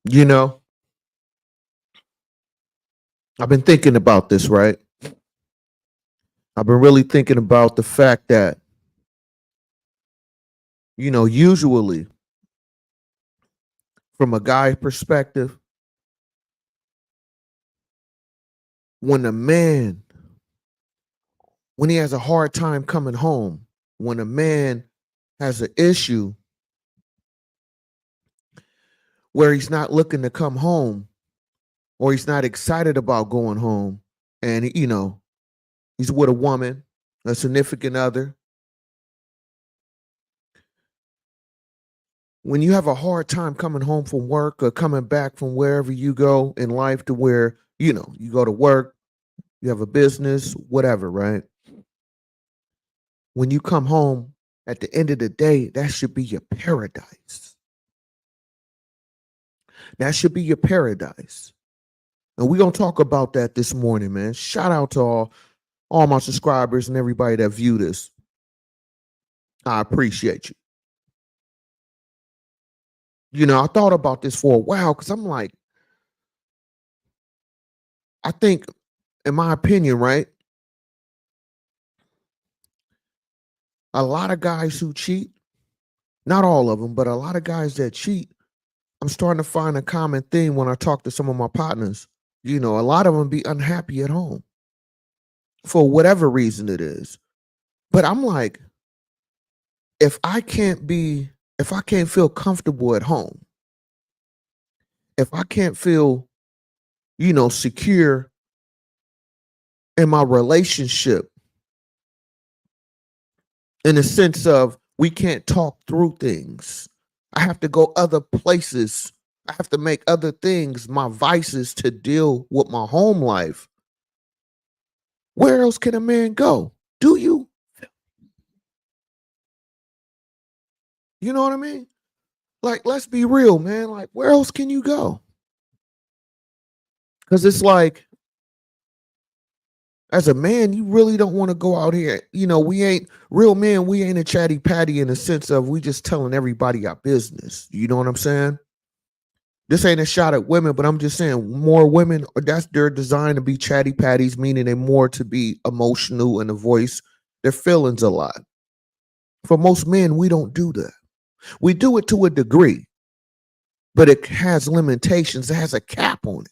You know, I've been thinking about this, right? I've been really thinking about the fact that, usually from a guy perspective, when a man, when he has a hard time coming home, when a man has an issue where he's not looking to come home or he's not excited about going home and, he's with a woman, a significant other, when you have a hard time coming home from work or coming back from wherever you go in life to where, you go to work, you have a business, whatever, right? When you come home at the end of the day, that should be your paradise. That should be your paradise. And we're gonna talk about that this morning, man. Shout out to all my subscribers and everybody that view this. I appreciate you. I thought about this for a while because I'm like, I think, in my opinion, right? A lot of guys who cheat, not all of them, but a lot of guys that cheat, I'm starting to find a common theme when I talk to some of my partners. A lot of them be unhappy at home for whatever reason it is. But I'm like, if I can't be, if I can't feel comfortable at home, if I can't feel, secure in my relationship, in the sense of we can't talk through things, I have to go other places. I have to make other things my vices to deal with my home life. Where else can a man go? Do you? You know what I mean? Like, let's be real, man. Like, where else can you go? Because it's like, as a man, you really don't want to go out here. We ain't real men. We ain't a chatty patty in the sense of we just telling everybody our business. You know what I'm saying? This ain't a shot at women, but I'm just saying more women, that's their design to be chatty patties, meaning they're more to be emotional and to voice their feelings a lot. For most men, we don't do that. We do it to a degree, but it has limitations. It has a cap on it.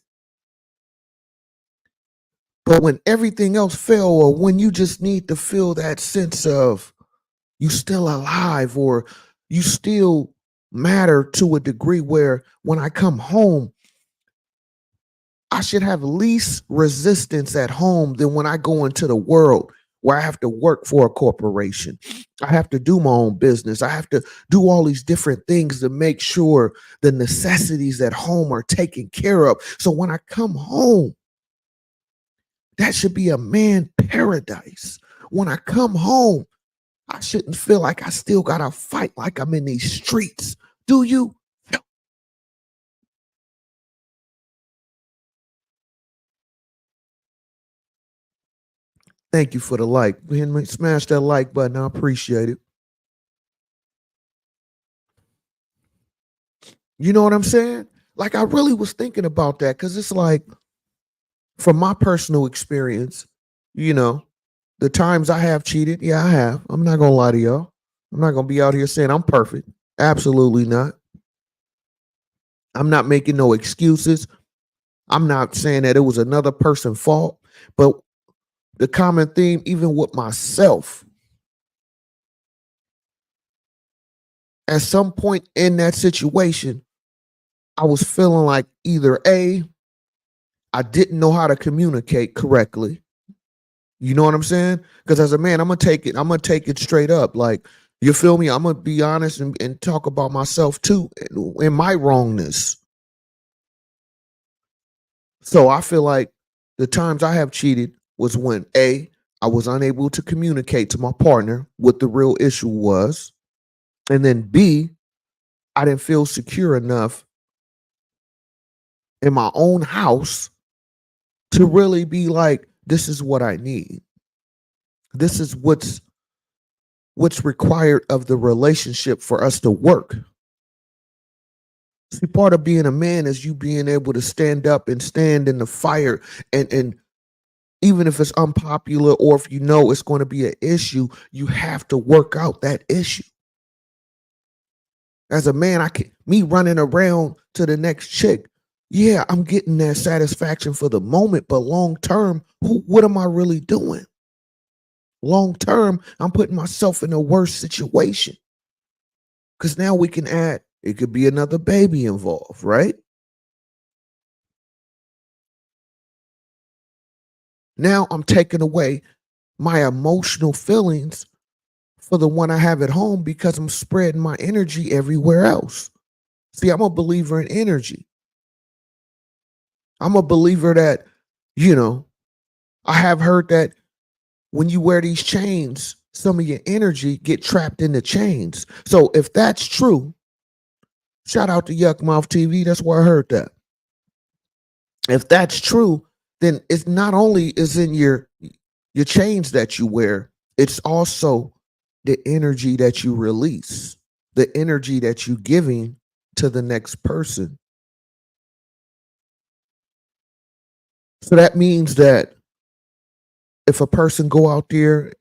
But when everything else fail, or when you just need to feel that sense of you still alive or you still matter to a degree where when I come home, I should have least resistance at home than when I go into the world where I have to work for a corporation. I have to do my own business. I have to do all these different things to make sure the necessities at home are taken care of. So when I come home, that should be a man paradise. When I come home, I shouldn't feel like I still got to fight like I'm in these streets. Do you? Thank you for the like. Smash that like button. I appreciate it. You know what I'm saying? Like, I really was thinking about that because it's like, from my personal experience, you know, the times I have cheated, yeah, I have. I'm not going to lie to y'all. I'm not going to be out here saying I'm perfect. Absolutely not. I'm not making no excuses. I'm not saying that it was another person's fault, but the common theme, even with myself, at some point in that situation, I was feeling like either A, I didn't know how to communicate correctly. You know what I'm saying? Because as a man, I'm gonna take it straight up. Like, you feel me? I'm gonna be honest and talk about myself too and my wrongness. So I feel like the times I have cheated was when A, I was unable to communicate to my partner what the real issue was. And then B, I didn't feel secure enough in my own house to really be like, this is what I need. This is what's required of the relationship for us to work. See, part of being a man is you being able to stand up and stand in the fire, and even if it's unpopular or if you know it's going to be an issue, you have to work out that issue. As a man, I can me running around to the next chick. Yeah, I'm getting that satisfaction for the moment, but long term, what am I really doing? Long term, I'm putting myself in a worse situation because now we can add, it could be another baby involved, right? Now I'm taking away my emotional feelings for the one I have at home because I'm spreading my energy everywhere else. See, I'm a believer in energy. I'm a believer that, you know, I have heard that when you wear these chains, some of your energy get trapped in the chains. So if that's true, shout out to Yuck Mouth TV. That's where I heard that. If that's true, then it's not only is in your chains that you wear, it's also the energy that you release, the energy that you giving to the next person. So that means that if a person go out there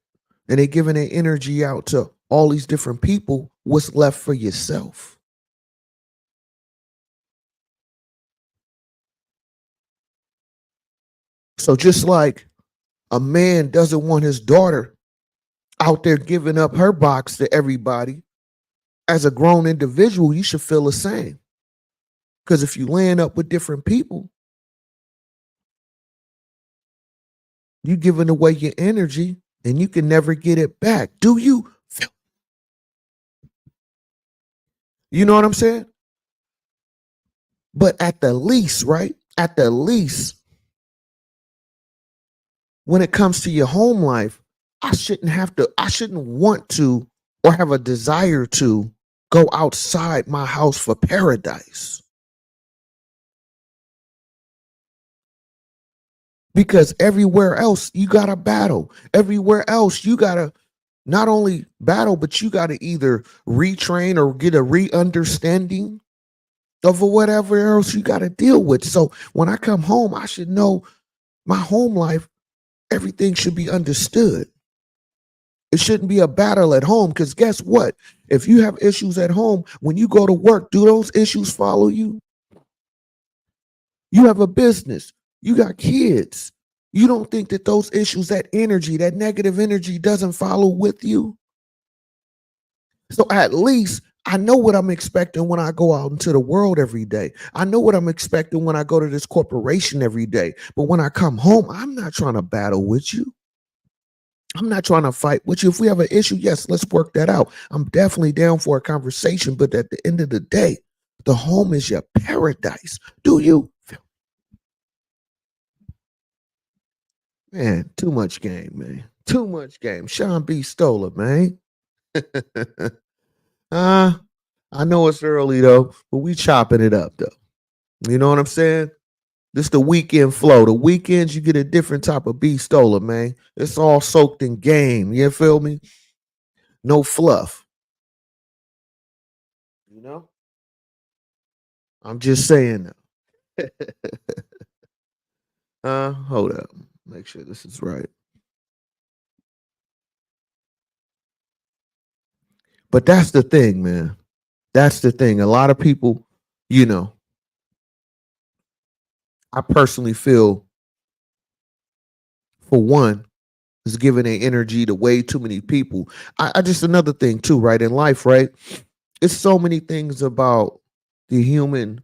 and they giving their energy out to all these different people, what's left for yourself? So just like a man doesn't want his daughter out there giving up her box to everybody, as a grown individual, you should feel the same. Because if you land up with different people, you giving away your energy and you can never get it back. Do you feel? You know what I'm saying? But at the least, right? At the least, when it comes to your home life, I shouldn't want to or have a desire to go outside my house for paradise. Because everywhere else you got to battle. Everywhere else you got to not only battle, but you got to either retrain or get a re-understanding of whatever else you got to deal with. So when I come home, I should know my home life, everything should be understood. It shouldn't be a battle at home because guess what? If you have issues at home, when you go to work, do those issues follow you? You have a business, you got kids. You don't think that those issues, that energy, that negative energy doesn't follow with you? So at least I know what I'm expecting when I go out into the world every day. I know what I'm expecting when I go to this corporation every day. But when I come home, I'm not trying to battle with you. I'm not trying to fight with you. If we have an issue, yes, let's work that out. I'm definitely down for a conversation. But at the end of the day, the home is your paradise. Do you? Man, too much game, man. Too much game. Sean B. Stoller, man. uh, I know it's early though, but we chopping it up though. You know what I'm saying? This the weekend flow. The weekends you get a different type of B Stoller, man. It's all soaked in game. You feel me? No fluff. You know? I'm just saying that. Hold up. Make sure this is right. But that's the thing, man. That's the thing. A lot of people, you know, I personally feel for one, is giving their energy to way too many people. I just another thing too, right? In life, right? It's so many things about the human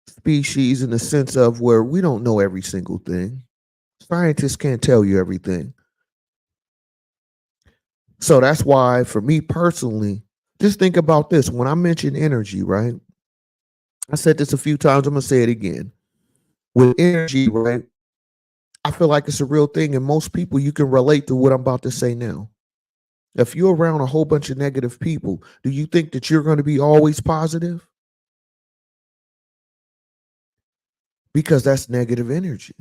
species in the sense of where we don't know every single thing. Scientists can't tell you everything. So that's why, for me personally, just think about this. When I mention energy, right? I said this a few times. I'm gonna say it again. With energy, right? I feel like it's a real thing, and most people you can relate to what I'm about to say now. If you're around a whole bunch of negative people, do you think that you're going to be always positive? Because that's negative energy.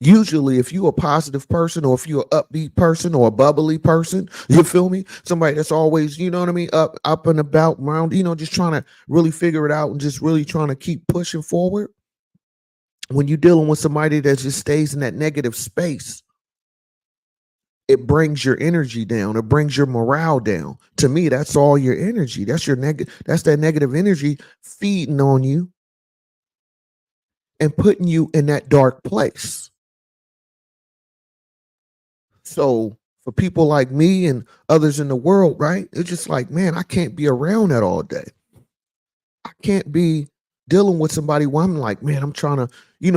Usually, if you're a positive person or if you're an upbeat person or a bubbly person, you feel me? Somebody that's always, you know what I mean, up and about around, just trying to really figure it out and just really trying to keep pushing forward. When you're dealing with somebody that just stays in that negative space, it brings your energy down. It brings your morale down. To me, that's all your energy. That's your that's that negative energy feeding on you and putting you in that dark place. So for people like me and others in the world, right? It's just like, man, I can't be around that all day. I can't be dealing with somebody where I'm like, man, I'm trying to,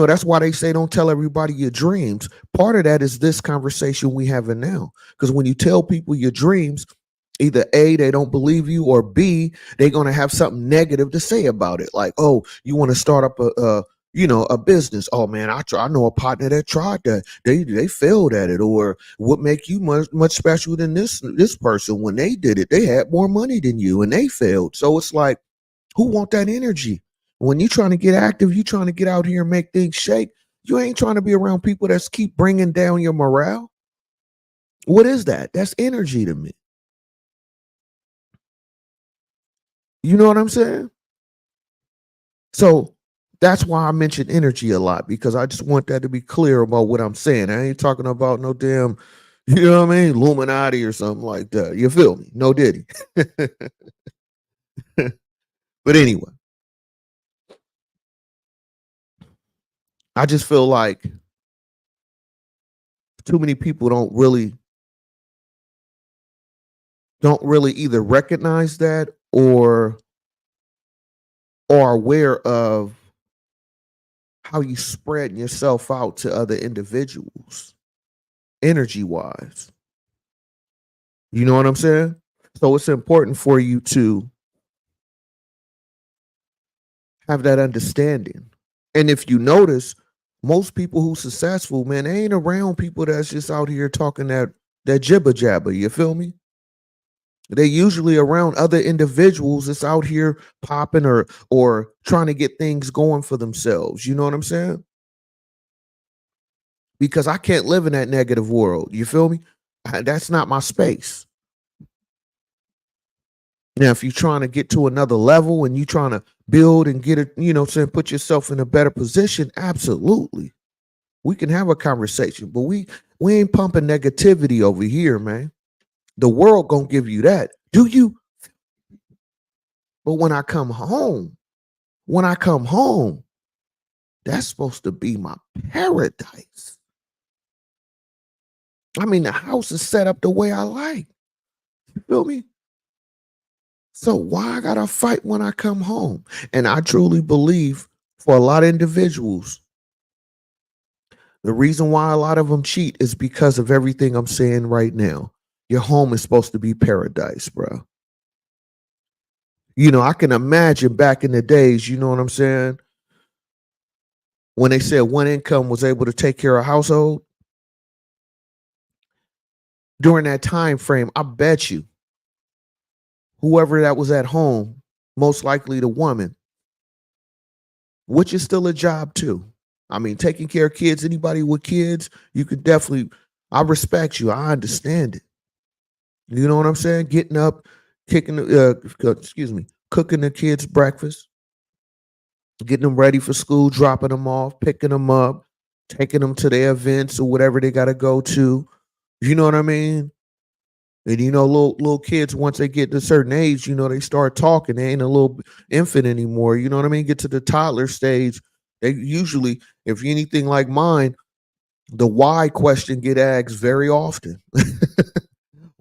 that's why they say don't tell everybody your dreams. Part of that is this conversation we having now. Because when you tell people your dreams, either A, they don't believe you, or B, they're gonna have something negative to say about it. Like, oh, you want to start up a business. Oh man, I know a partner that tried that. They failed at it. Or what make you much special than this person? When they did it, they had more money than you and they failed. So it's like, who want that energy? When you're trying to get active, you trying to get out here and make things shake. You ain't trying to be around people that's keep bringing down your morale. What is that? That's energy to me. You know what I'm saying? So that's why I mention energy a lot, because I just want that to be clear about what I'm saying. I ain't talking about no damn, you know what I mean, Illuminati or something like that. You feel me? No diddy. But anyway, I just feel like too many people don't really either recognize that or are aware of how you spread yourself out to other individuals energy wise. You know what I'm saying? So it's important for you to have that understanding. And if you notice, most people who successful, man, they ain't around people that's just out here talking that jibber jabber. You feel me? They usually around other individuals that's out here popping or trying to get things going for themselves. You know what I'm saying? Because I can't live in that negative world. You feel me? That's not my space. Now, if you're trying to get to another level and you're trying to build and get it, saying put yourself in a better position, absolutely. We can have a conversation, but we ain't pumping negativity over here, man. The world gonna give you that. Do you? But when I come home, that's supposed to be my paradise. I mean, the house is set up the way I like. You feel me? So why I gotta fight when I come home? And I truly believe for a lot of individuals, the reason why a lot of them cheat is because of everything I'm saying right now. Your home is supposed to be paradise, bro. I can imagine back in the days, you know what I'm saying? When they said one income was able to take care of a household, during that time frame, I bet you whoever that was at home, most likely the woman, which is still a job too. I mean, taking care of kids, anybody with kids, you could definitely, I respect you. I understand it. You know what I'm saying? Getting up, cooking the kids breakfast, getting them ready for school, dropping them off, picking them up, taking them to their events or whatever they got to go to. You know what I mean? And little kids, once they get to a certain age, they start talking. They ain't a little infant anymore. You know what I mean? Get to the toddler stage. They usually, if you're anything like mine, the why question get asked very often.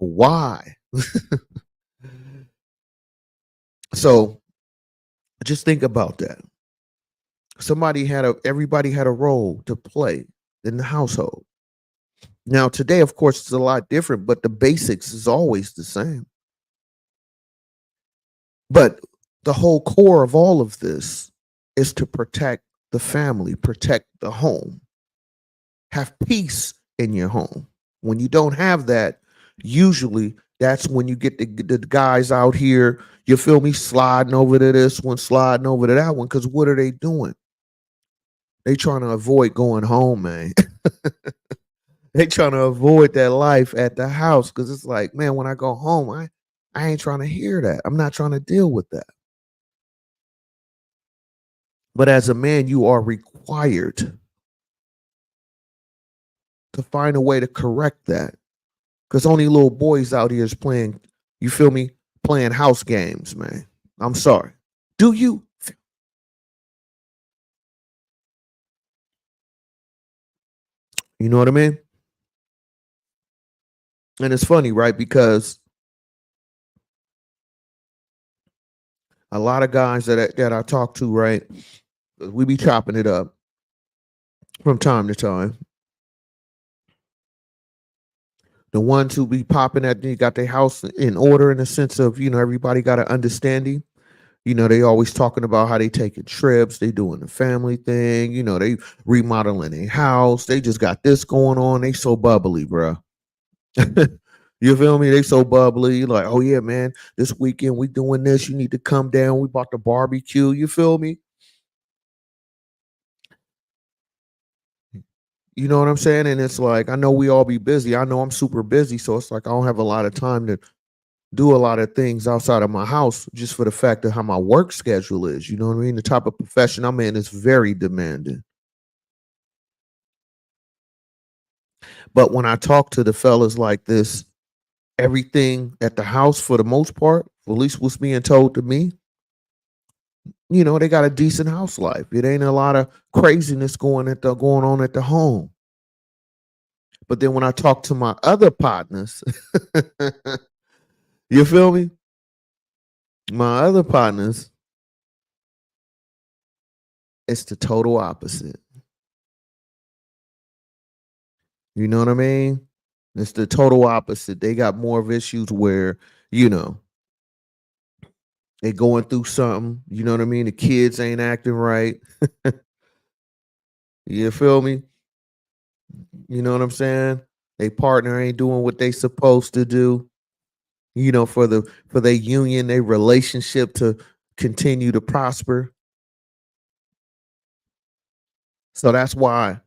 Why? So just think about that. Everybody had a role to play in the household. Now today, of course, it's a lot different, but the basics is always the same. But the whole core of all of this is to protect the family, protect the home, have peace in your home. When you don't have that, usually that's when you get the guys out here, you feel me, sliding over to this one, sliding over to that one. Because what are they doing? They trying to avoid going home, man. They trying to avoid that life at the house because it's like, man, when I go home, I ain't trying to hear that. I'm not trying to deal with that. But as a man, you are required to find a way to correct that. Because only little boys out here is playing, you feel me? Playing house games, man. I'm sorry. Do you? You know what I mean? And it's funny, right? Because a lot of guys that I talk to, right? We be chopping it up from time to time. The ones who be popping at they got their house in order in the sense of, everybody got an understanding. They always talking about how they taking trips, they doing the family thing, they remodeling a house, they just got this going on. They so bubbly, bro. You feel me? They so bubbly. Like, oh yeah, man, this weekend we doing this. You need to come down. We bought the barbecue. You feel me? You know what I'm saying? And it's like, I know we all be busy. I know I'm super busy. So it's like I don't have a lot of time to do a lot of things outside of my house just for the fact of how my work schedule is. You know what I mean? The type of profession I'm in is very demanding. But when I talk to the fellas like this, everything at the house for the most part, at least what's being told to me, they got a decent house life. It ain't a lot of craziness going on at the home. But then when I talk to my other partners, you feel me? My other partners, it's the total opposite. You know what I mean? It's the total opposite. They got more of issues where, you know, they going through something. You know what I mean? The kids ain't acting right. You feel me? You know what I'm saying? They partner ain't doing what they supposed to do. For their union, their relationship to continue to prosper. So that's why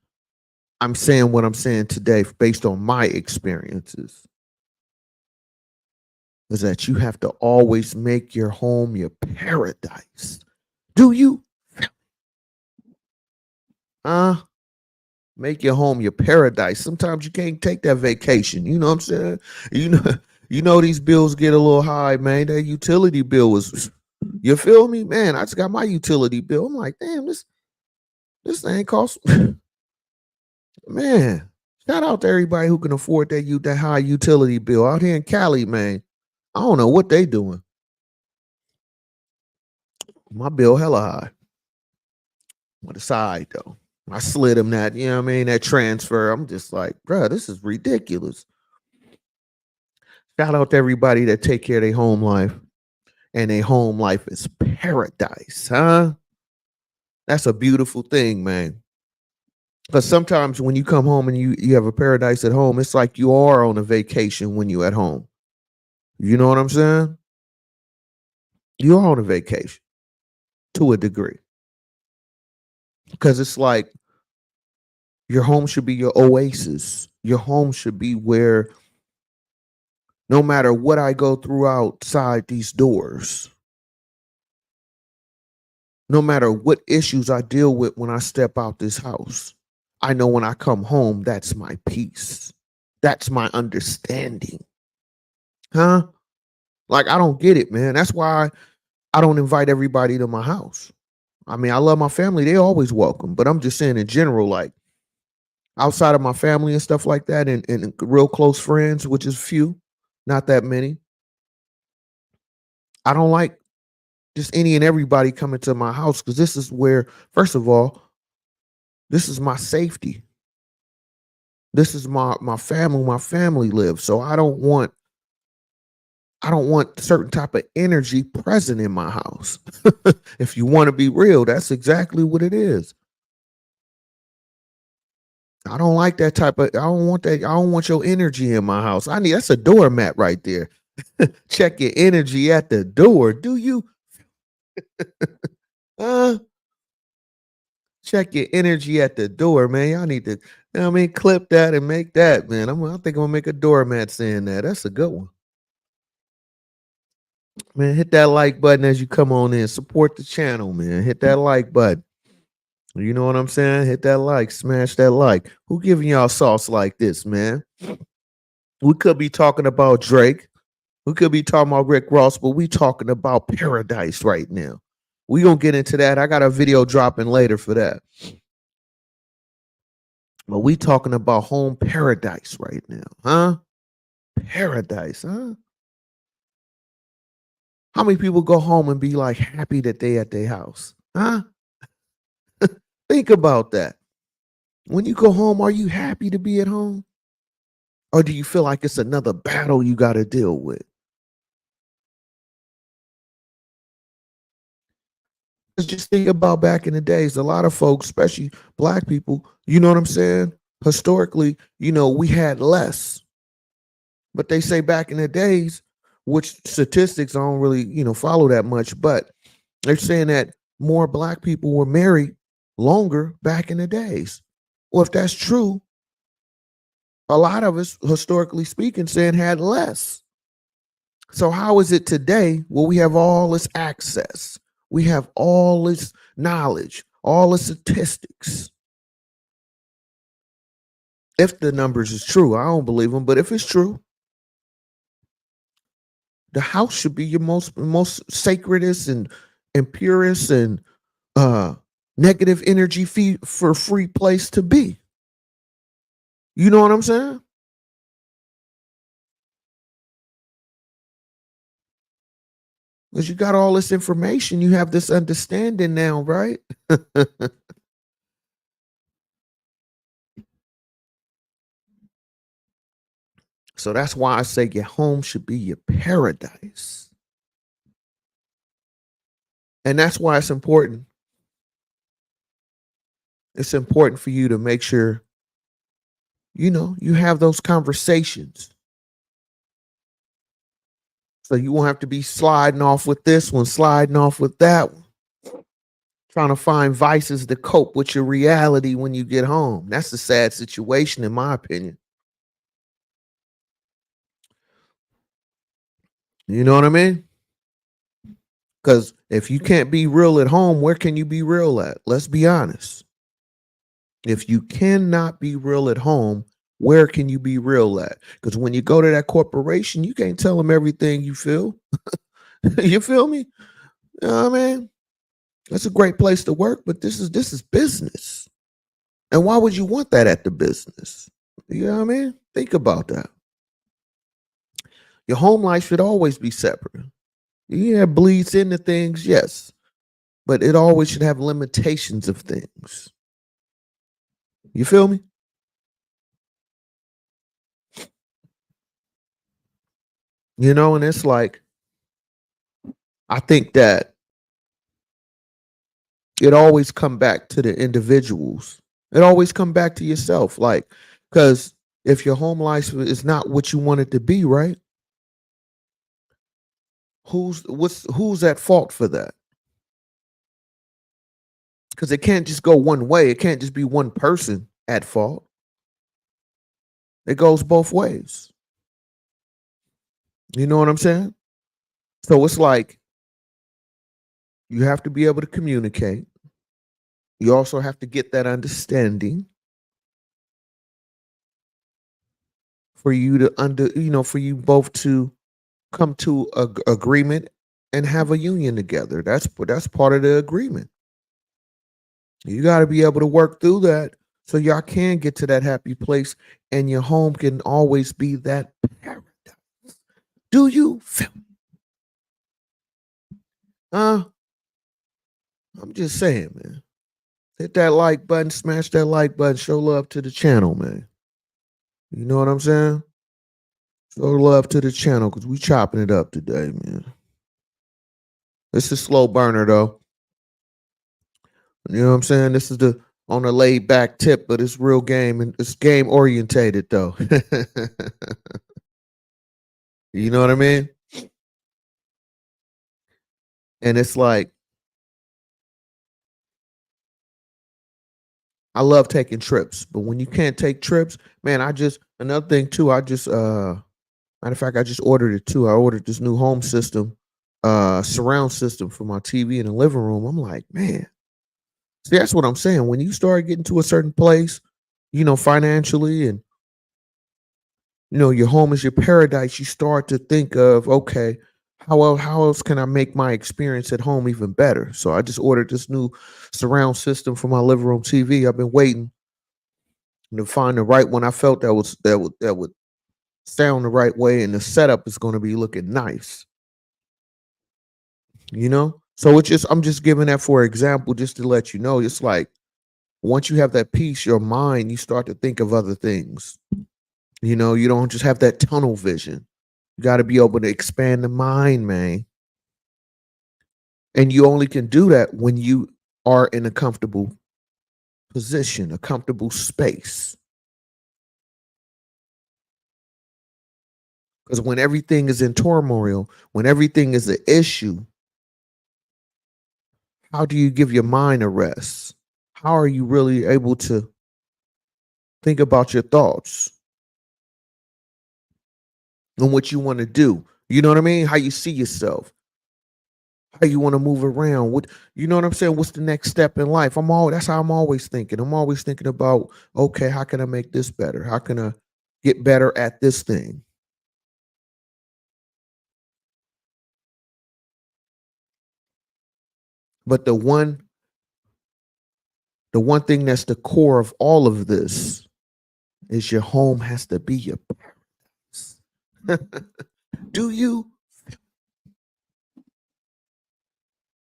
I'm saying what I'm saying today based on my experiences. Is that you have to always make your home your paradise. Do you? Uh, Make your home your paradise. Sometimes you can't take that vacation. You know what I'm saying? You know, these bills get a little high, man. That utility bill was, you feel me? Man, I just got my utility bill. I'm like, damn, this thing costs man. Shout out to everybody who can afford that high utility bill out here in Cali, man. I don't know what they doing. My bill hella high. On the side though. I slid him that, you know what I mean, that transfer. I'm just like, bro, this is ridiculous. Shout out to everybody that take care of their home life. And their home life is paradise, huh? That's a beautiful thing, man. Because sometimes when you come home and you have a paradise at home, it's like you are on a vacation when you're at home. You know what I'm saying? You're on a vacation to a degree. Because it's like your home should be your oasis. Your home should be where no matter what I go through outside these doors, no matter what issues I deal with when I step out this house, I know when I come home, that's my peace. That's my understanding. Huh? Like, I don't get it, man. That's why I don't invite everybody to my house. I mean, I love my family. They always welcome. But I'm just saying in general, like outside of my family and stuff like that, and real close friends, which is few, not that many. I don't like just any and everybody coming to my house because this is where, first of all, this is my safety. This is my family. My family lives, so I don't want certain type of energy present in my house. If you want to be real, that's exactly what it is. I don't like that type of. I don't want that. I don't want your energy in my house. That's a doormat right there. Check your energy at the door. Do you? Uh, check your energy at the door, man. Y'all need to, you know what I mean, clip that and make that, man. I think I'm gonna make a doormat saying that. That's a good one. Man, hit that like button as you come on in. Support the channel, man. Hit that like button. You know what I'm saying? Hit that like, smash that like. Who giving y'all sauce like this, man? We could be talking about Drake. We could be talking about Rick Ross, but we talking about paradise right now. We gonna get into that. I got a video dropping later for that. But we talking about home paradise right now, huh? Paradise, huh? How many people go home and be like happy that they at their house, huh? Think about that. When you go home, are you happy to be at home? Or do you feel like it's another battle you got to deal with? Just think about back in the days, a lot of folks, especially black people, you know what I'm saying? Historically, we had less. But they say back in the days, which statistics I don't really, follow that much, but they're saying that more black people were married longer back in the days. Well, if that's true, a lot of us, historically speaking, saying had less. So how is it today? Well, we have all this access. We have all this knowledge, all the statistics. If the numbers is true, I don't believe them, but if it's true, the house should be your most sacredest and purest and negative energy for free place to be. You know what I'm saying? Because you got all this information, you have this understanding now, right? So that's why I say your home should be your paradise. And that's why it's important. It's important for you to make sure, you have those conversations. So you won't have to be sliding off with this one, sliding off with that one, trying to find vices to cope with your reality when you get home. That's a sad situation, in my opinion. You know what I mean? Because if you can't be real at home, where can you be real at? Let's be honest. If you cannot be real at home, where can you be real at? Because when you go to that corporation, you can't tell them everything you feel. You feel me? You know what I mean? That's a great place to work, but this is business. And why would you want that at the business? You know what I mean? Think about that. Your home life should always be separate. Yeah, it bleeds into things, yes, but it always should have limitations of things. You feel me? And it's like, I think that it always come back to the individuals. It always come back to yourself. Like, because if your home life is not what you want it to be, right? Who's at fault for that? Because it can't just go one way. It can't just be one person at fault. It goes both ways. You know what I'm saying? So it's like you have to be able to communicate. You also have to get that understanding for you to for you both to come to a agreement and have a union together. That's part of the agreement. You got to be able to work through that so y'all can get to that happy place and your home can always be that paradise. Do you feel? I'm just saying, man. Hit that like button, smash that like button, show love to the channel, man. You know what I'm saying? Show love to the channel because we chopping it up today, man. It's a slow burner though. You know what I'm saying? This is the on a laid back tip, but it's real game and it's game orientated though. You know what I mean? And it's like I love taking trips, but when you can't take trips, man, another thing too, matter of fact, I just ordered it too. I ordered this new home system, surround system for my TV in the living room. I'm like, man, see, that's what I'm saying. When you start getting to a certain place, financially, and your home is your paradise, you start to think of, okay, how else can I make my experience at home even better? So I just ordered this new surround system for my living room TV. I've been waiting to find the right one. I felt that would sound the right way, and the setup is going to be looking nice. So I'm just giving that for example, just to let you know. It's like once you have that peace, your mind, you start to think of other things. You don't just have that tunnel vision. You got to be able to expand the mind, man. And you only can do that when you are in a comfortable position, a comfortable space. Because when everything is in turmoil, when everything is an issue, how do you give your mind a rest? How are you really able to think about your thoughts and what you want to do? You know what I mean? How you see yourself, how you want to move around. You know what I'm saying? What's the next step in life? That's how I'm always thinking. I'm always thinking about, okay, how can I make this better? How can I get better at this thing? But the one thing that's the core of all of this is your home has to be your paradise. Do you?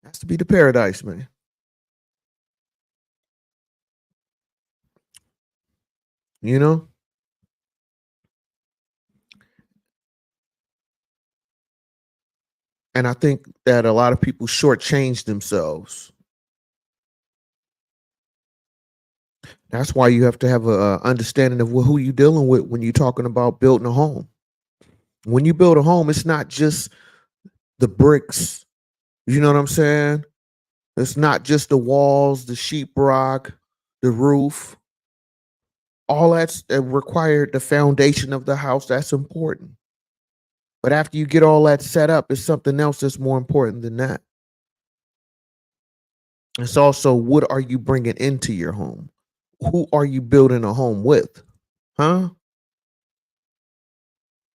Has to be the paradise, man. You know? And I think that a lot of people shortchange themselves. That's why you have to have a understanding of who you're dealing with when you're talking about building a home. When you build a home, it's not just the bricks. You know what I'm saying? It's not just the walls, the sheetrock, the roof. All that's required, the foundation of the house. That's important. But after you get all that set up, it's something else that's more important than that. It's also, what are you bringing into your home? Who are you building a home with? Huh?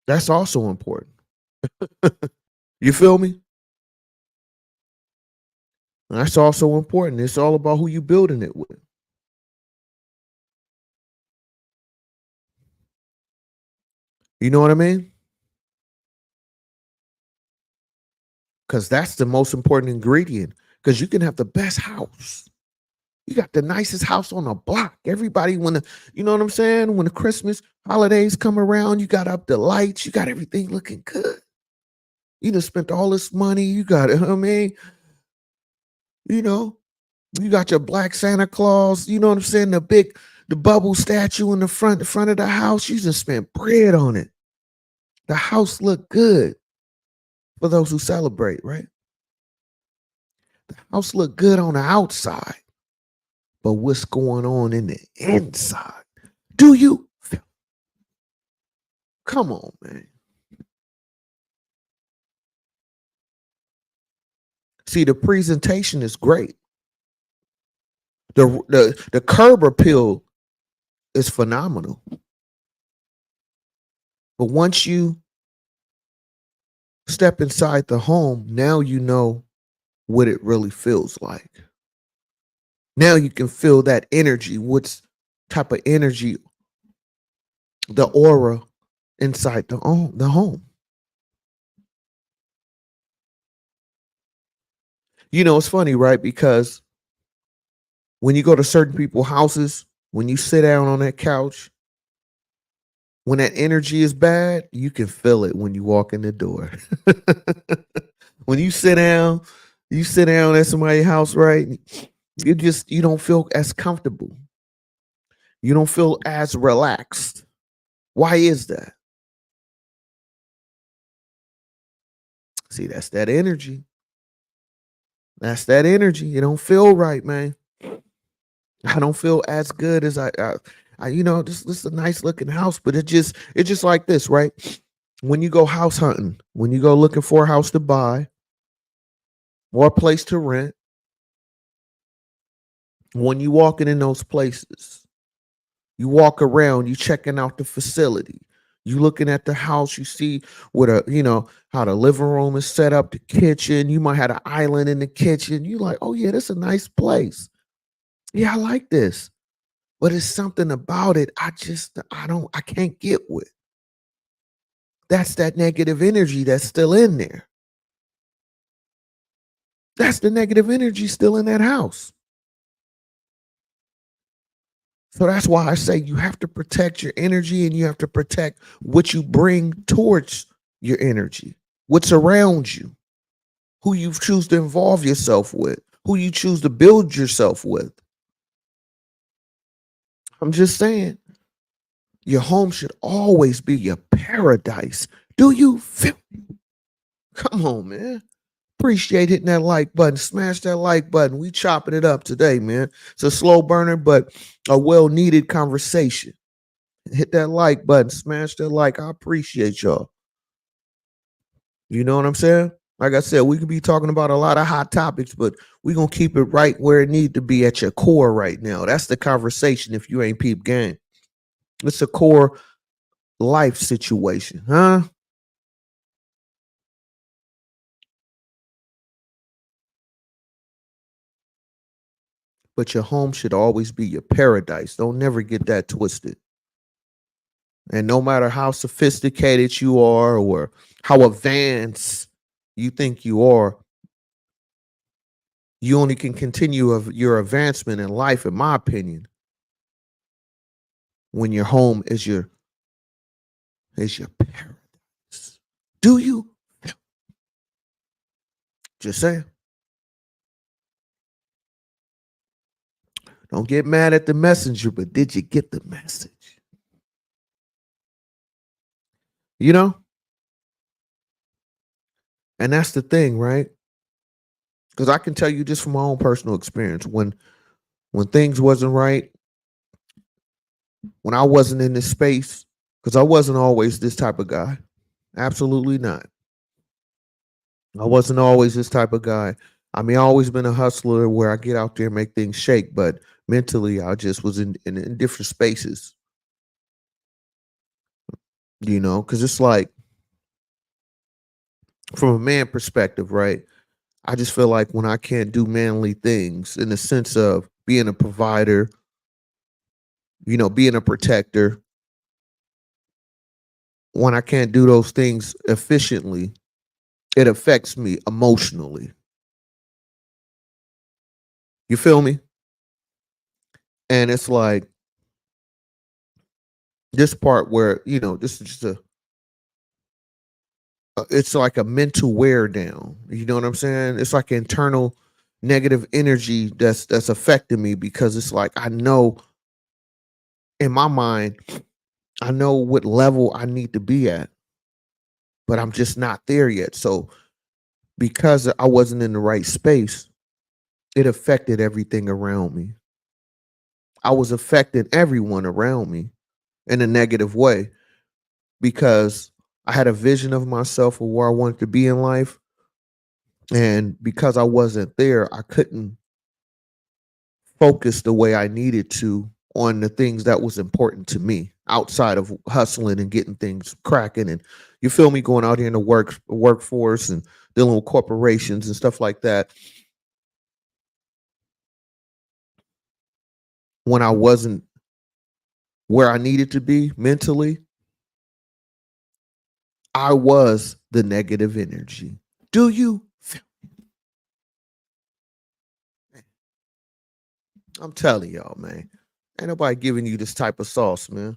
That's also important. You feel me? That's also important. It's all about who you building it with. You know what I mean? Because that's the most important ingredient. Because you can have the best house. You got the nicest house on the block. Everybody, you know what I'm saying? When the Christmas holidays come around, you got up the lights, you got everything looking good. You done spent all this money. You got it. I mean, you know, you got your black Santa Claus. You know what I'm saying? The bubble statue in the front of the house. You just spent bread on it. The house looked good for those who celebrate, right? The house looked good on the outside, but what's going on in the inside? Do you feel? Come on, man. See, the presentation is great. The curb appeal is phenomenal. But once you step inside the home, now you know what it really feels like. Now you can feel that energy. What's type of energy, the aura inside the home. It's funny, right? Because when you go to certain people's houses, when you sit down on that couch, when that energy is bad, you can feel it when you walk in the door. When you sit down at somebody's house, right? You don't feel as comfortable. You don't feel as relaxed. Why is that? See, that's that energy. That's that energy. You don't feel right, man. I don't feel as good as this is a nice looking house, but it's just like this, right? When you go house hunting, when you go looking for a house to buy or a place to rent, when you walking in those places, you walk around, you checking out the facility. You looking at the house, you see what how the living room is set up, the kitchen. You might have an island in the kitchen. You like, oh yeah, this is a nice place. Yeah, I like this. But it's something about it I can't get with. That's that negative energy that's still in there. That's the negative energy still in that house. So that's why I say you have to protect your energy and you have to protect what you bring towards your energy, what's around you, who you choose to involve yourself with, who you choose to build yourself with. I'm just saying, your home should always be your paradise. Do you feel? Come on, man. Appreciate hitting that like button. Smash that like button. We chopping it up today, man. It's a slow burner, but a well needed conversation. Hit that like button. Smash that like. I appreciate y'all. You know what I'm saying? Like I said, we could be talking about a lot of hot topics, but we're going to keep it right where it need to be at your core right now. That's the conversation if you ain't peep game. It's a core life situation, huh? But your home should always be your paradise. Don't never get that twisted. And no matter how sophisticated you are or how advanced you think you are, you only can continue your advancement in life, in my opinion, when your home is your paradise. Do you? Just saying. Don't get mad at the messenger, but did you get the message? You know? And that's the thing, right? Because I can tell you just from my own personal experience, when things wasn't right, when I wasn't in this space, because I wasn't always this type of guy. Absolutely not. I wasn't always this type of guy. I mean, I always been a hustler where I get out there and make things shake, but mentally I just was in different spaces, because it's like from a man perspective, right? I just feel like when I can't do manly things in the sense of being a provider, being a protector, when I can't do those things efficiently, it affects me emotionally. You feel me? And it's like this part where, this is just it's like a mental wear down. You know what I'm saying? It's like internal negative energy that's affecting me because it's like I know in my mind, I know what level I need to be at, but I'm just not there yet. So because I wasn't in the right space, it affected everything around me. I was affecting everyone around me in a negative way because I had a vision of myself of where I wanted to be in life. And because I wasn't there, I couldn't focus the way I needed to on the things that was important to me outside of hustling and getting things cracking. And you feel me, going out here in the workforce and dealing with corporations and stuff like that. When I wasn't where I needed to be mentally, I was the negative energy. Do you? I'm telling y'all, man. Ain't nobody giving you this type of sauce, man.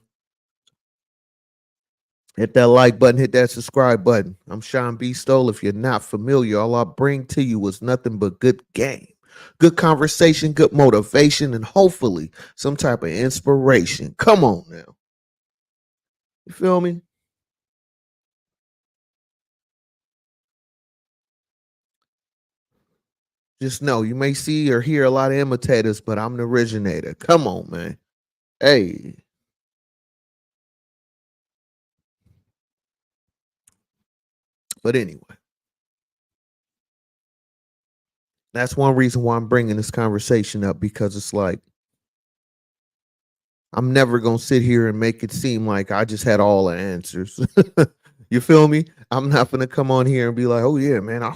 Hit that like button, hit that subscribe button. I'm Sean B. Stoll. If you're not familiar, all I bring to you is nothing but good game, good conversation, good motivation, and hopefully some type of inspiration. Come on now. You feel me? Just know you may see or hear a lot of imitators, but I'm the originator. Come on, man. Hey, but anyway, that's one reason why I'm bringing this conversation up because it's like I'm never gonna sit here and make it seem like I just had all the answers. You feel me? I'm not gonna come on here and be like, "Oh yeah, man, I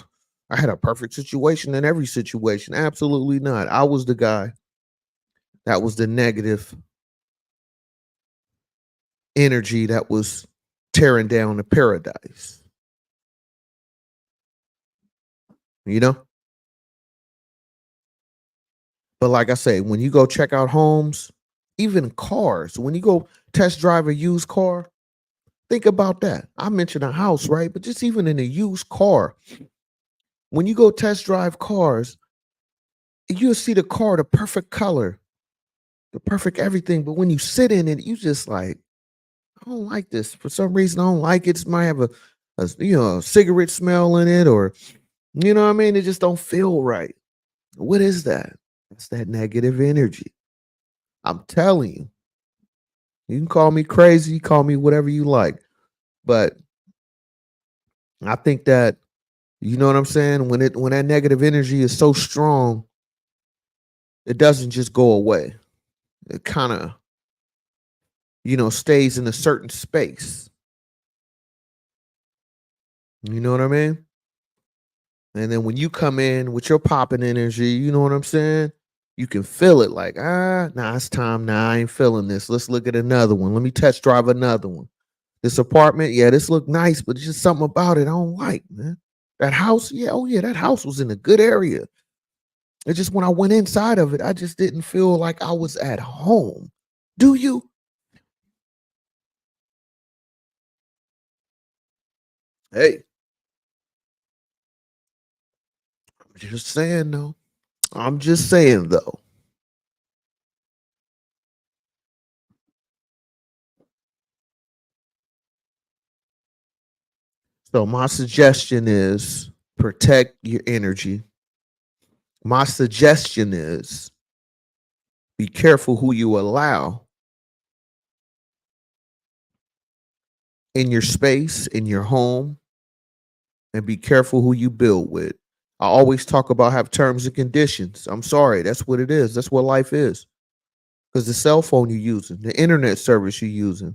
had a perfect situation in every situation." Absolutely not. I was the guy that was the negative energy that was tearing down the paradise. You know. But like I say, when you go check out homes, even cars, when you go test drive a used car, think about that. I mentioned a house, right? But just even in a used car, when you go test drive cars, you'll see the car, the perfect color, the perfect everything. But when you sit in it, you just like, I don't like this. For some reason, I don't like it. It might have a cigarette smell in it, or you know what I mean? It just don't feel right. What is that? It's that negative energy. I'm telling you. You can call me crazy, call me whatever you like. But I think that you know what I'm saying? When that negative energy is so strong, it doesn't just go away. It kind of, stays in a certain space. You know what I mean? And then when you come in with your popping energy, you know what I'm saying? You can feel it like, nah, it's time. Nah, I ain't feeling this. Let's look at another one. Let me test drive another one. This apartment, yeah, this look nice, but it's just something about it I don't like, man. That house, yeah, oh yeah, that house was in a good area. It's just when I went inside of it, I just didn't feel like I was at home. Do you? Hey, I'm just saying though. I'm just saying though. So my suggestion is protect your energy. My suggestion is be careful who you allow in your space, in your home, and be careful who you build with. I always talk about have terms and conditions. I'm sorry, that's what it is. That's what life is. Because the cell phone you're using, the internet service you're using,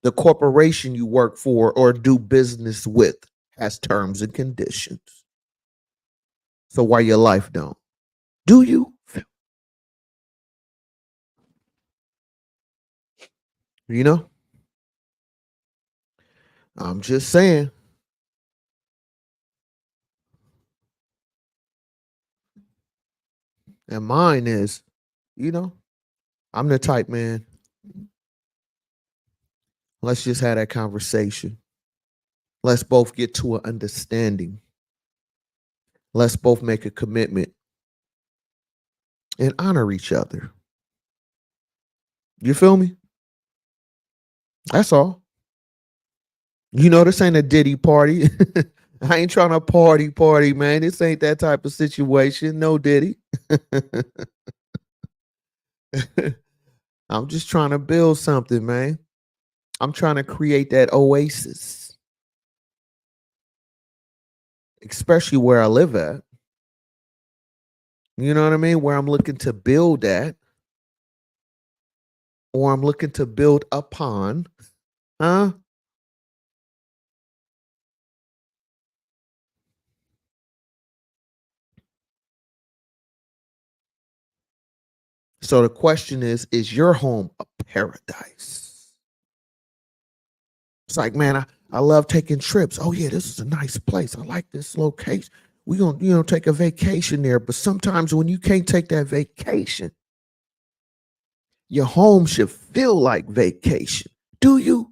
the corporation you work for or do business with has terms and conditions. So why your life don't? Do you? You know? I'm just saying. And mine is, you know, I'm the type, man. Let's just have that conversation. Let's both get to an understanding. Let's both make a commitment and honor each other. You feel me? That's all. This ain't a Diddy party. I ain't trying to party, man. This ain't that type of situation. No Diddy. I'm just trying to build something, man. I'm trying to create that oasis, especially where I live at. You know what I mean? Where I'm looking to build at, or I'm looking to build upon. Huh? So the question is your home a paradise? It's like, man, I love taking trips. Oh yeah, this is a nice place. I like this location. We gonna, take a vacation there. But sometimes when you can't take that vacation, your home should feel like vacation. Do you?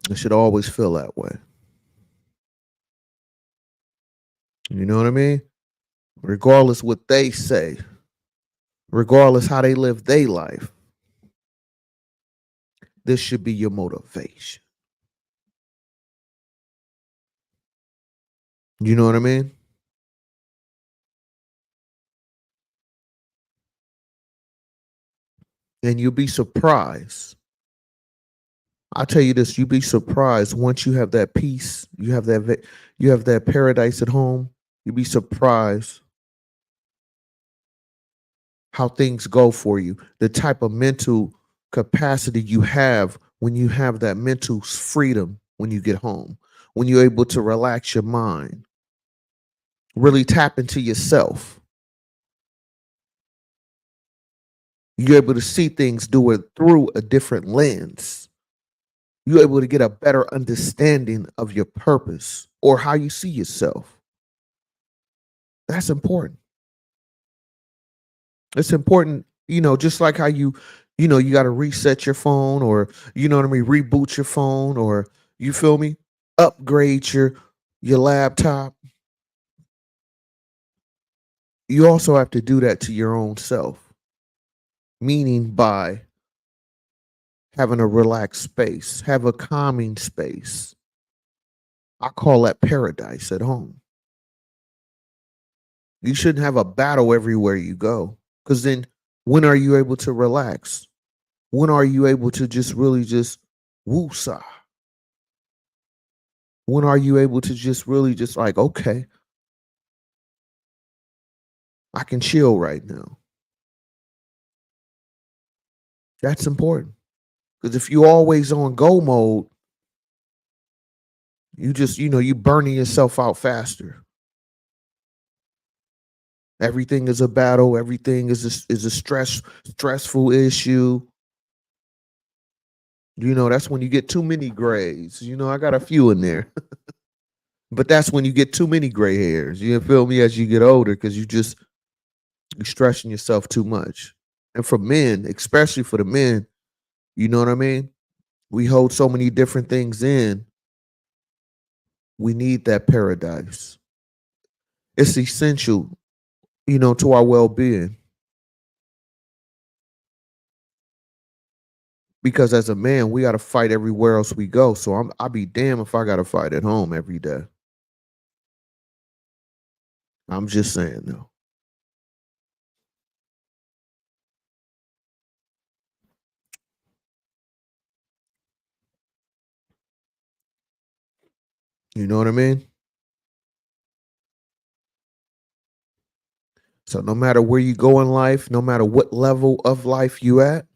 It should always feel that way. You know what I mean? Regardless what they say, regardless how they live their life, this should be your motivation. You know what I mean? And you'll be surprised. I'll tell you this, you'll be surprised once you have that peace, you have that paradise at home, you'll be surprised how things go for you. The type of mental capacity you have when you have that mental freedom when you get home, when you're able to relax your mind, really tap into yourself. You're able to see things do it through a different lens. You're able to get a better understanding of your purpose or how you see yourself. That's important. It's important, just like how you got to reset your phone or, you know what I mean, reboot your phone or, you feel me, upgrade your laptop. You also have to do that to your own self, meaning by having a relaxed space, have a calming space. I call that paradise at home. You shouldn't have a battle everywhere you go because then when are you able to relax? When are you able to just really just woosah? When are you able to just really just like, okay, I can chill right now? That's important because if you always on go mode, you just, you burning yourself out faster. Everything is a battle. Everything is a stressful issue. That's when you get too many grays. I got a few in there. But that's when you get too many gray hairs. You feel me? As you get older, because you're stressing yourself too much. And for men, especially for the men, you know what I mean? We hold so many different things in. We need that paradise. It's essential, to our well-being. Because as a man, we got to fight everywhere else we go. So I'll be damned if I got to fight at home every day. I'm just saying though. You know what I mean? So no matter where you go in life, no matter what level of life you at,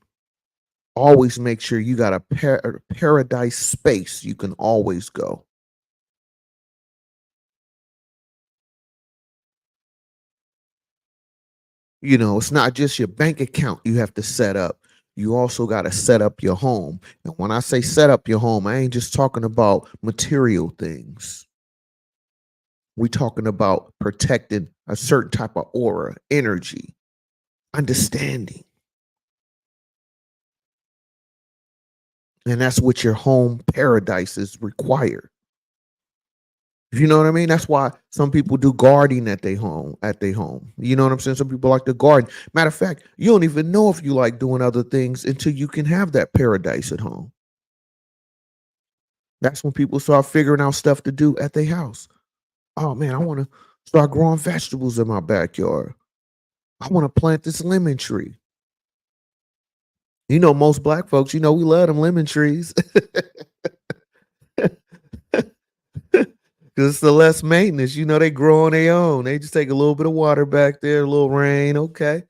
always make sure you got a paradise space you can always go. It's not just your bank account you have to set up. You also got to set up your home. And when I say set up your home, I ain't just talking about material things. We talking about protecting a certain type of aura, energy, understanding. And that's what your home paradise is required. You know what I mean? That's why some people do gardening at their home. You know what I'm saying? Some people like to garden. Matter of fact, you don't even know if you like doing other things until you can have that paradise at home. That's when people start figuring out stuff to do at their house. Oh man, I want to start growing vegetables in my backyard. I want to plant this lemon tree. Most black folks, we love them lemon trees. Because it's the less maintenance. They grow on their own. They just take a little bit of water back there, a little rain. Okay.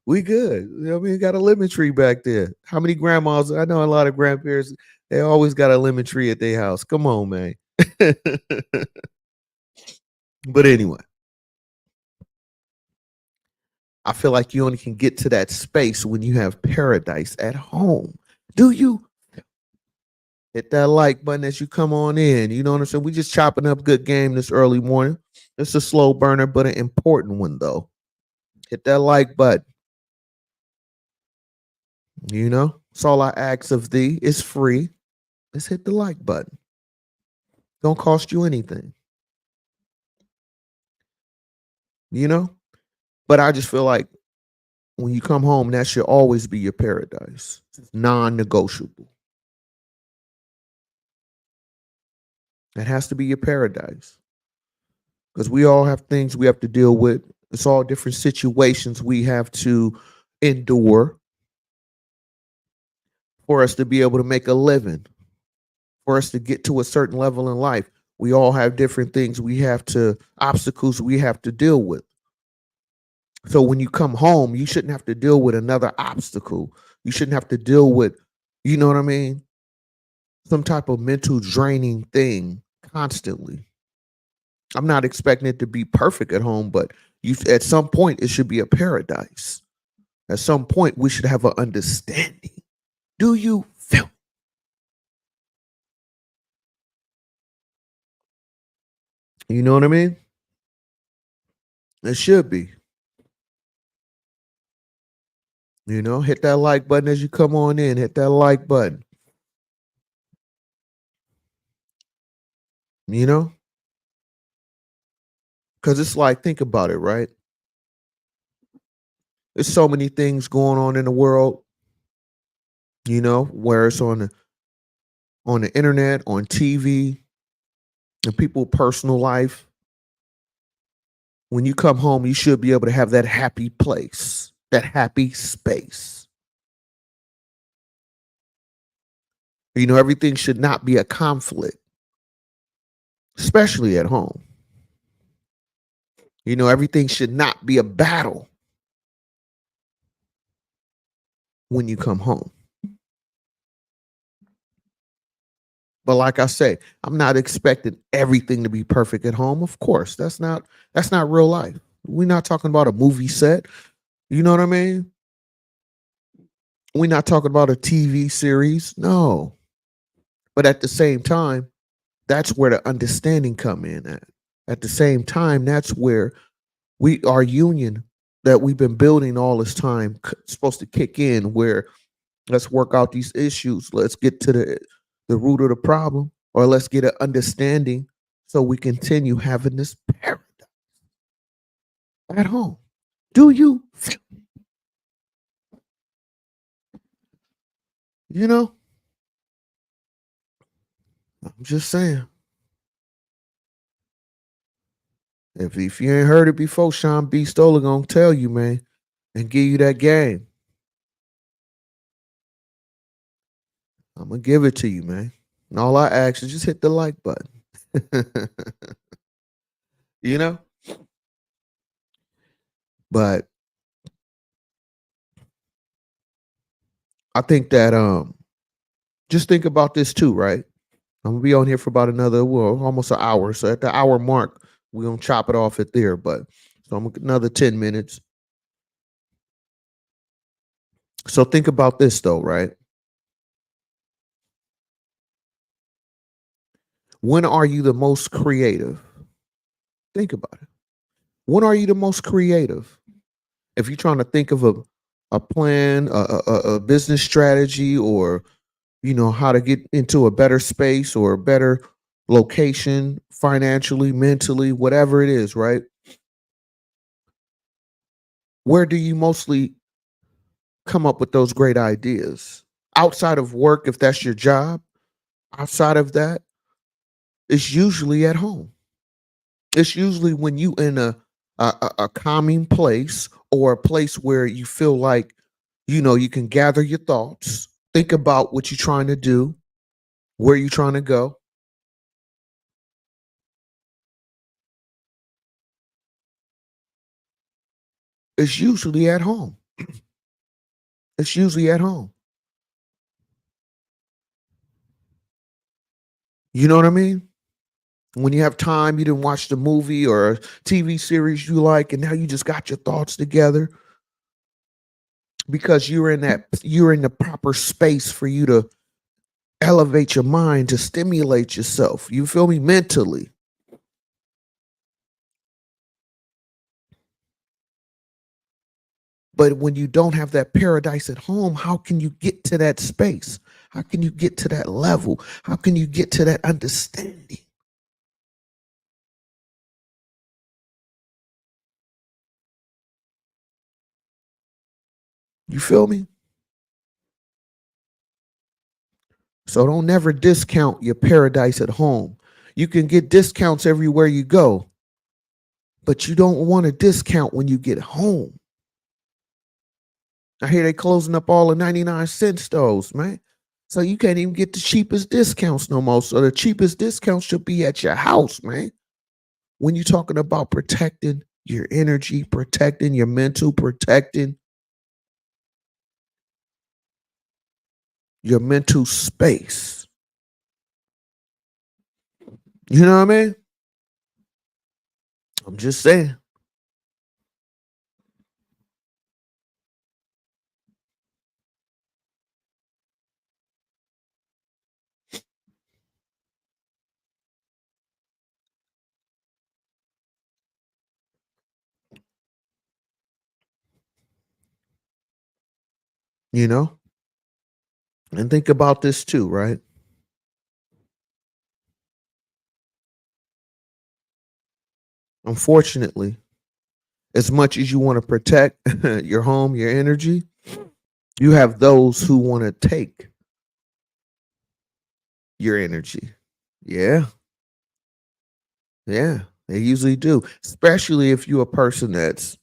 We good. We got a lemon tree back there. How many grandmas? I know a lot of grandparents, they always got a lemon tree at their house. Come on, man. But anyway, I feel like you only can get to that space when you have paradise at home. Do you? Hit that like button as you come on in. You know what I'm saying? We just chopping up good game this early morning. It's a slow burner, but an important one though. Hit that like button. It's all I ask of thee. It's free. Let's hit the like button. Don't cost you anything. you know? But I just feel like when you come home, that should always be your paradise. It's non-negotiable. It has to be your paradise because we all have things we have to deal with. It's all different situations we have to endure for us to be able to make a living, for us to get to a certain level in life. We all have different things we have to, obstacles we have to deal with. So when you come home, you shouldn't have to deal with another obstacle. You shouldn't have to deal with, you know what I mean? Some type of mental draining thing constantly. I'm not expecting it to be perfect at home, but you at some point it should be a paradise. At some point we should have an understanding. Do you feel? You know what I mean? It should be. You know, hit that like button as you come on in. Hit that like button. You know, because it's like, think about it, right? There's so many things going on in the world. You know, where it's on the internet, on TV, and people' personal life. When you come home, you should be able to have that happy place, that happy space. You know, everything should not be a conflict, especially at home. You know, everything should not be a battle when you come home. But like I say, I'm not expecting everything to be perfect at home. Of course, that's not real life. We're not talking about a movie set. You know what I mean? We're not talking about a TV series. No. But at the same time, that's where the understanding come in at. At the same time, that's where our union that we've been building all this time supposed to kick in where let's work out these issues. Let's get to the root of the problem, or let's get an understanding so we continue having this paradise at home. Do you feel, you know? I'm just saying. If you ain't heard it before, Sean B. Stoller gonna tell you, man, and give you that game. I'm gonna give it to you, man. And all I ask is just hit the like button. you know? But I think that just think about this too, right? I'm gonna be on here for about another, well, almost an hour. So at the hour mark, we're gonna chop it off at there. But so I'm another 10 minutes. So think about this though, right? When are you the most creative? Think about it. When are you the most creative? If you're trying to think of a plan, a business strategy, or how to get into a better space or a better location financially, mentally, whatever it is, right? Where do you mostly come up with those great ideas? Outside of work, if that's your job, outside of that, it's usually at home. It's usually when you in a calming place or a place where you feel like you can gather your thoughts, think about what you're trying to do, where you're trying to go. It's usually at home. It's usually at home. You know what I mean? When you have time, you didn't watch the movie or a TV series you like, and now you just got your thoughts together because you're in the proper space for you to elevate your mind, to stimulate yourself. You feel me? Mentally. But when you don't have that paradise at home, how can you get to that space? How can you get to that level? How can you get to that understanding? You feel me? So don't never discount your paradise at home. You can get discounts everywhere you go, but you don't want to discount when you get home. I hear they closing up all the 99-cent stores, man. So you can't even get the cheapest discounts no more. So the cheapest discounts should be at your house, man. When you're talking about protecting your energy, protecting your mental, protecting your mental space. You know what I mean? I'm just saying. You know? And think about this too, right? Unfortunately, as much as you want to protect your home, your energy, you have those who want to take your energy. Yeah. Yeah. They usually do. Especially if you're a person that's,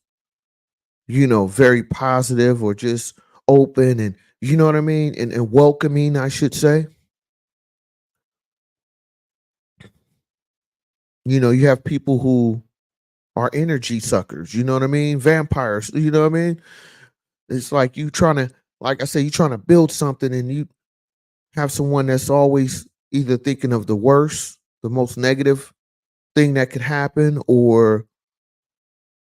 very positive or just open and you know what I mean? And welcoming, I should say. You have people who are energy suckers, you know what I mean? Vampires, you know what I mean? It's like you trying to, like I said, you trying to build something and you have someone that's always either thinking of the worst, the most negative thing that could happen, or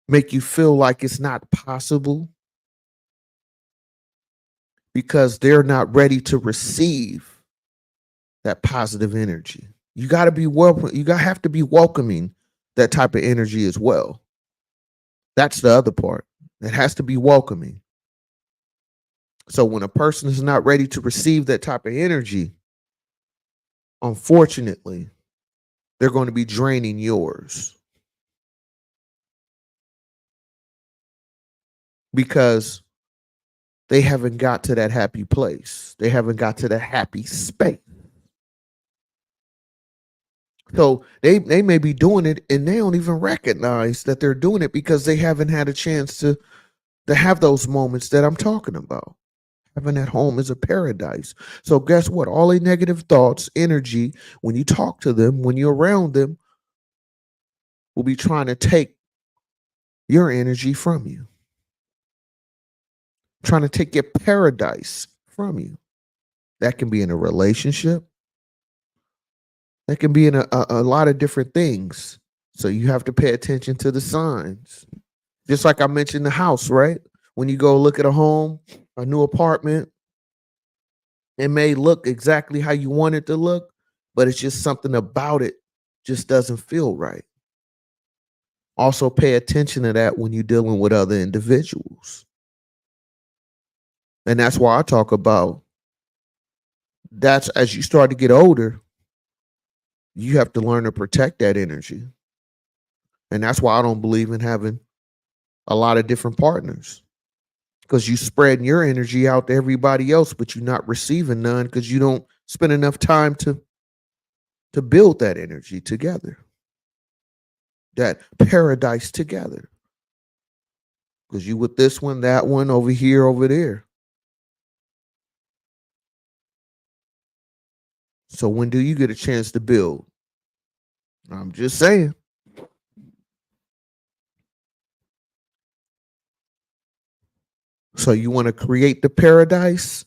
make you feel like it's not possible because they're not ready to receive that positive energy. You got to be welcome. Have to be welcoming that type of energy as well. That's the other part. It has to be welcoming. So when a person is not ready to receive that type of energy, unfortunately, they're going to be draining yours because they haven't got to that happy place. They haven't got to that happy space. So they may be doing it and they don't even recognize that they're doing it because they haven't had a chance to have those moments that I'm talking about. Having at home is a paradise. So guess what? All the negative thoughts, energy, when you talk to them, when you're around them, will be trying to take your energy from you, trying to take your paradise from you. That can be in a relationship. That can be in a lot of different things. So you have to pay attention to the signs. Just like I mentioned the house, right? When you go look at a home, a new apartment, it may look exactly how you want it to look, but it's just something about it just doesn't feel right. Also pay attention to that when you're dealing with other individuals. And that's why I talk about that's as you start to get older, you have to learn to protect that energy. And that's why I don't believe in having a lot of different partners because you spreading your energy out to everybody else, but you're not receiving none because you don't spend enough time to build that energy together, that paradise together. Because you with this one, that one, over here, over there. So when do you get a chance to build? I'm just saying. So you want to create the paradise,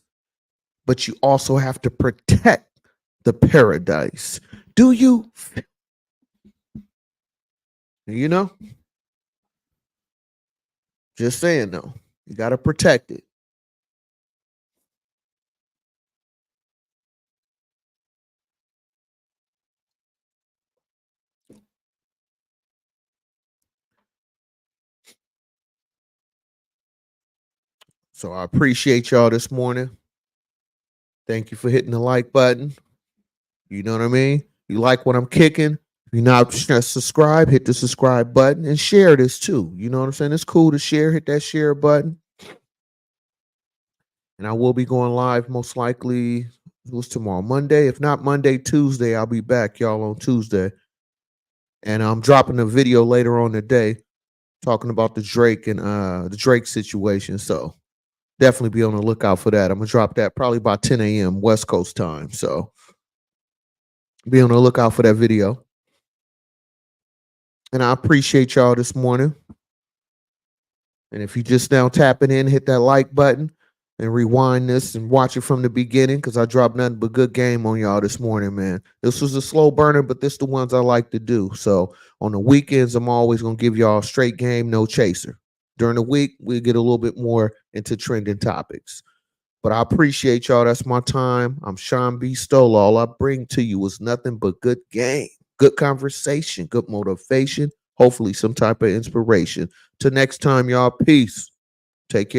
but you also have to protect the paradise. Do you? You know? Just saying though. You got to protect it. So I appreciate y'all this morning. Thank you for hitting the like button. You know what I mean? You like what I'm kicking? If you're not subscribe, hit the subscribe button and share this too. You know what I'm saying? It's cool to share. Hit that share button. And I will be going live most likely. It was tomorrow, Monday. If not Monday, Tuesday, I'll be back, y'all, on Tuesday. And I'm dropping a video later on today talking about the Drake and the Drake situation. So definitely be on the lookout for that. I'm gonna drop that probably by 10 a.m. West Coast time. So be on the lookout for that video. And I appreciate y'all this morning. And if you just now tapping in, hit that like button and rewind this and watch it from the beginning, because I dropped nothing but good game on y'all this morning, man. This was a slow burner, but this the ones I like to do. So on the weekends, I'm always gonna give y'all straight game, no chaser. During the week, we get a little bit more into trending topics. But I appreciate y'all. That's my time. I'm Sean B. Stoller. All I bring to you is nothing but good game, good conversation, good motivation, hopefully some type of inspiration. Till next time, y'all. Peace. Take care.